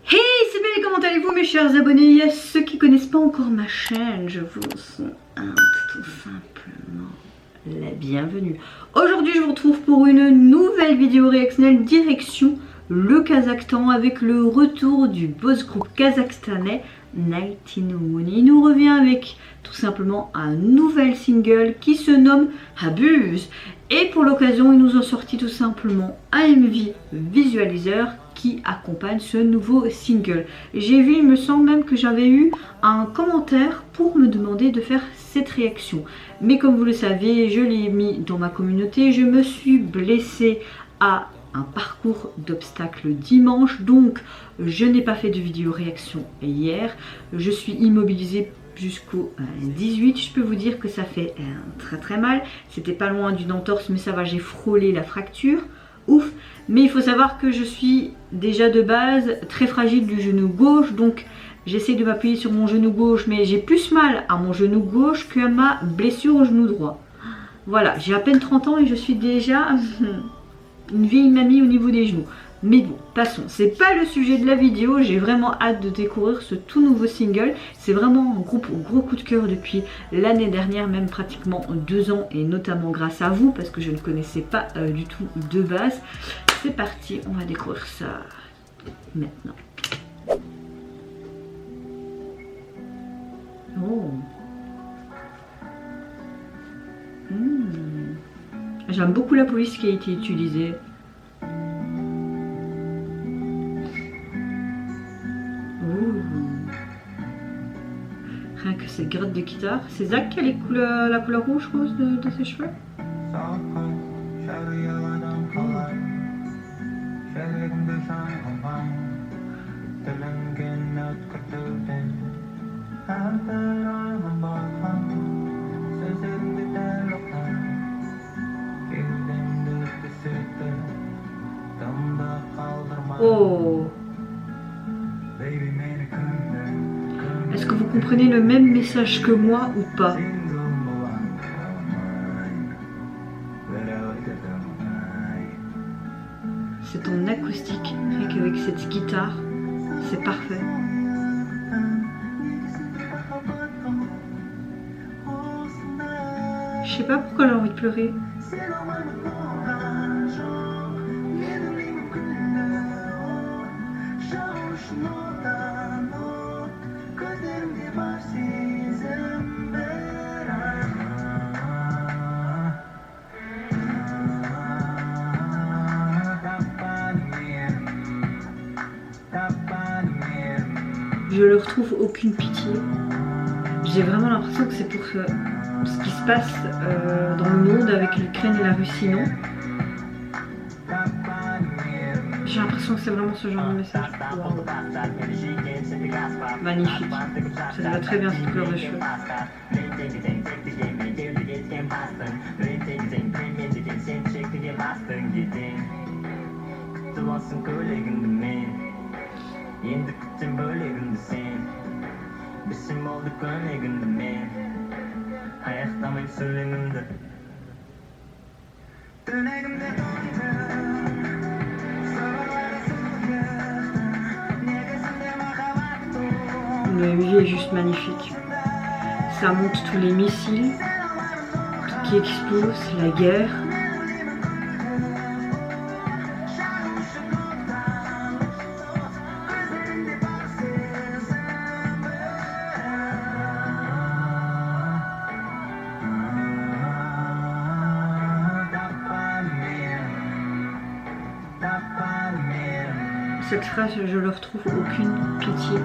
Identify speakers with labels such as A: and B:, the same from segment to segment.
A: Hey, c'est Belle, comment allez-vous mes chers abonnés? À ceux qui connaissent pas encore ma chaîne, je vous souhaite tout simplement la bienvenue. Aujourd'hui, je vous retrouve pour une nouvelle vidéo réactionnelle direction le Kazakhstan avec le retour du boss groupe kazakhstanais Nighty Moon. Il nous revient avec tout simplement un nouvel single qui se nomme Abuse. Et pour l'occasion, ils nous ont sorti tout simplement un MV visualiseur qui accompagne ce nouveau single. J'ai vu, il me semble même que j'avais eu un commentaire pour me demander de faire cette réaction. Mais comme vous le savez, je l'ai mis dans ma communauté, je me suis blessée à un parcours d'obstacles dimanche, donc je n'ai pas fait de vidéo réaction hier. Je suis immobilisée jusqu'au 18, je peux vous dire que ça fait très mal. C'était pas loin d'une entorse, mais ça va, j'ai frôlé la fracture. Ouf. Mais il faut savoir que je suis déjà de base très fragile du genou gauche, donc j'essaie de m'appuyer sur mon genou gauche, mais j'ai plus mal à mon genou gauche que à ma blessure au genou droit. Voilà, j'ai à peine 30 ans et je suis déjà une vieille mamie au niveau des genoux. Mais bon, passons, c'est pas le sujet de la vidéo, j'ai vraiment hâte de découvrir ce tout nouveau single. C'est vraiment un gros coup de cœur depuis l'année dernière, même pratiquement 2 ans, et notamment grâce à vous, parce que je ne connaissais pas du tout de base. C'est parti, on va découvrir ça maintenant. Oh. J'aime beaucoup la police qui a été utilisée. Rien que cette gratte de guitare. C'est Zach qui a la couleur rouge rose dans ses cheveux. Oh. Est-ce que vous comprenez le même message que moi ou pas? C'est en acoustique, rien qu'avec cette guitare, c'est parfait. Je sais pas pourquoi j'ai envie de pleurer. Je ne retrouve aucune pitié. J'ai vraiment l'impression que c'est pour ce qui se passe dans le monde avec l'Ukraine et la Russie, non? J'ai l'impression que c'est vraiment ce genre de message. Wow. Magnifique. Ça va très bien cette couleur de cheveux. Le MV est juste magnifique. Ça montre tous les missiles, tout qui explose, la guerre. Cette phrase, je ne retrouve aucune pitié.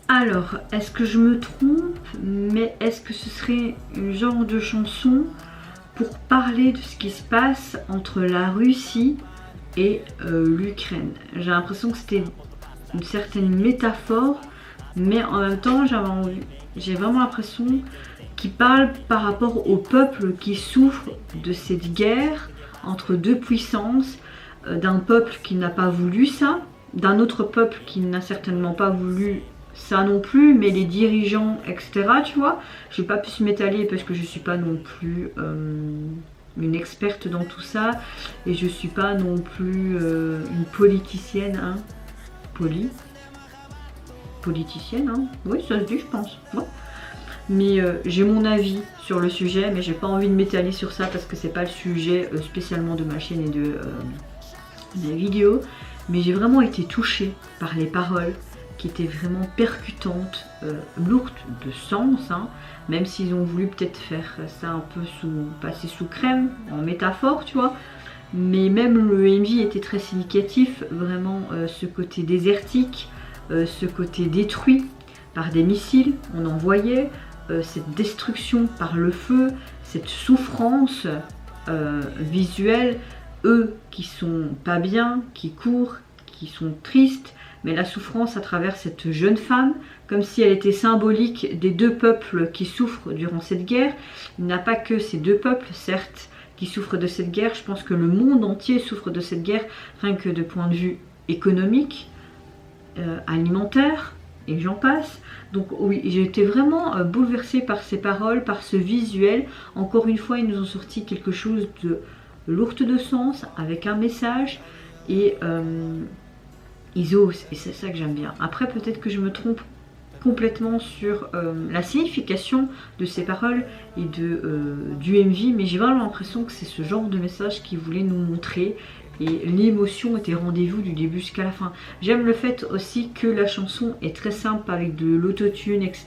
A: Alors, est-ce que je me trompe? Mais est-ce que ce serait un genre de chanson pour parler de ce qui se passe entre la Russie et l'Ukraine? J'ai l'impression que c'était une certaine métaphore, mais en même temps j'ai vraiment l'impression qu'il parle par rapport au peuple qui souffre de cette guerre entre deux puissances, d'un peuple qui n'a pas voulu ça, d'un autre peuple qui n'a certainement pas voulu ça non plus, mais les dirigeants, etc. Tu vois, je vais pas plus m'étaler parce que je suis pas non plus une experte dans tout ça, et je suis pas non plus une politicienne, hein. Politicienne, hein. Oui, ça se dit, je pense. Ouais. Mais j'ai mon avis sur le sujet, mais j'ai pas envie de m'étaler sur ça parce que c'est pas le sujet spécialement de ma chaîne et de la vidéo. Mais j'ai vraiment été touchée par les paroles qui étaient vraiment percutantes, lourdes de sens, hein, même s'ils ont voulu peut-être faire ça un peu passer sous crème, en métaphore, tu vois. Mais même le MJ était très significatif, vraiment ce côté désertique, ce côté détruit par des missiles, on en voyait, cette destruction par le feu, cette souffrance visuelle, eux qui sont pas bien, qui courent, qui sont tristes, mais la souffrance à travers cette jeune femme, comme si elle était symbolique des deux peuples qui souffrent durant cette guerre. Il n'y a pas que ces deux peuples, certes, qui souffrent de cette guerre, je pense que le monde entier souffre de cette guerre, rien que de point de vue économique, alimentaire, et j'en passe. Donc oui, j'ai été vraiment bouleversée par ces paroles, par ce visuel. Encore une fois, ils nous ont sorti quelque chose de lourd de sens, avec un message, et ils osent, et c'est ça que j'aime bien. Après, peut-être que je me trompe complètement sur la signification de ces paroles et du MV, mais j'ai vraiment l'impression que c'est ce genre de message qu'ils voulaient nous montrer, et l'émotion était rendez-vous du début jusqu'à la fin. J'aime le fait aussi que la chanson est très simple, avec de l'autotune, etc.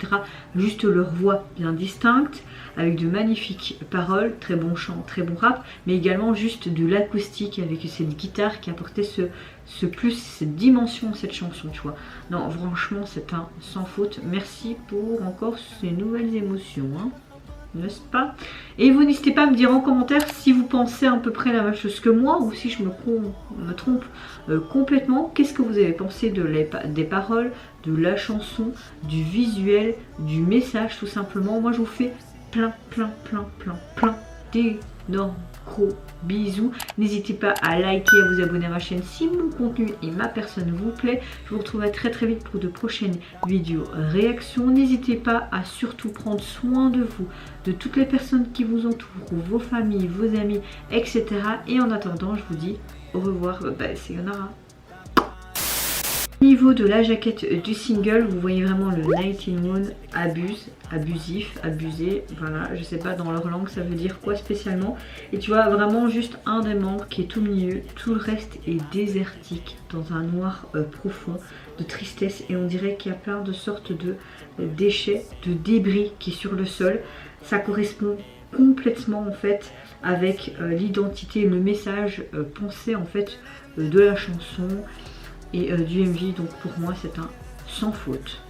A: Juste leur voix bien distincte, avec de magnifiques paroles, très bon chant, très bon rap, mais également juste de l'acoustique avec cette guitare qui apportait ce plus, cette dimension, cette chanson, tu vois. Non, franchement, c'est un sans faute. Merci pour encore ces nouvelles émotions, hein, n'est-ce pas? Et vous n'hésitez pas à me dire en commentaire si vous pensez à peu près la même chose que moi, ou si je me trompe complètement. Qu'est-ce que vous avez pensé des paroles, de la chanson, du visuel, du message, tout simplement. Moi, je vous fais plein d'énormes gros bisous. N'hésitez pas à liker, à vous abonner à ma chaîne si mon contenu et ma personne vous plaît. Je vous retrouverai très vite pour de prochaines vidéos réactions. N'hésitez pas à surtout prendre soin de vous, de toutes les personnes qui vous entourent, vos familles, vos amis, etc. Et en attendant, je vous dis au revoir, sayonara. Au niveau de la jaquette du single, vous voyez vraiment le 19 Moon abusif, abusé, voilà, je sais pas dans leur langue ça veut dire quoi spécialement. Et tu vois vraiment juste un des membres qui est au milieu, tout le reste est désertique, dans un noir profond, de tristesse, et on dirait qu'il y a plein de sortes de déchets, de débris qui est sur le sol. Ça correspond complètement en fait avec l'identité, le message pensé en fait de la chanson et du MV, donc pour moi c'est un sans faute.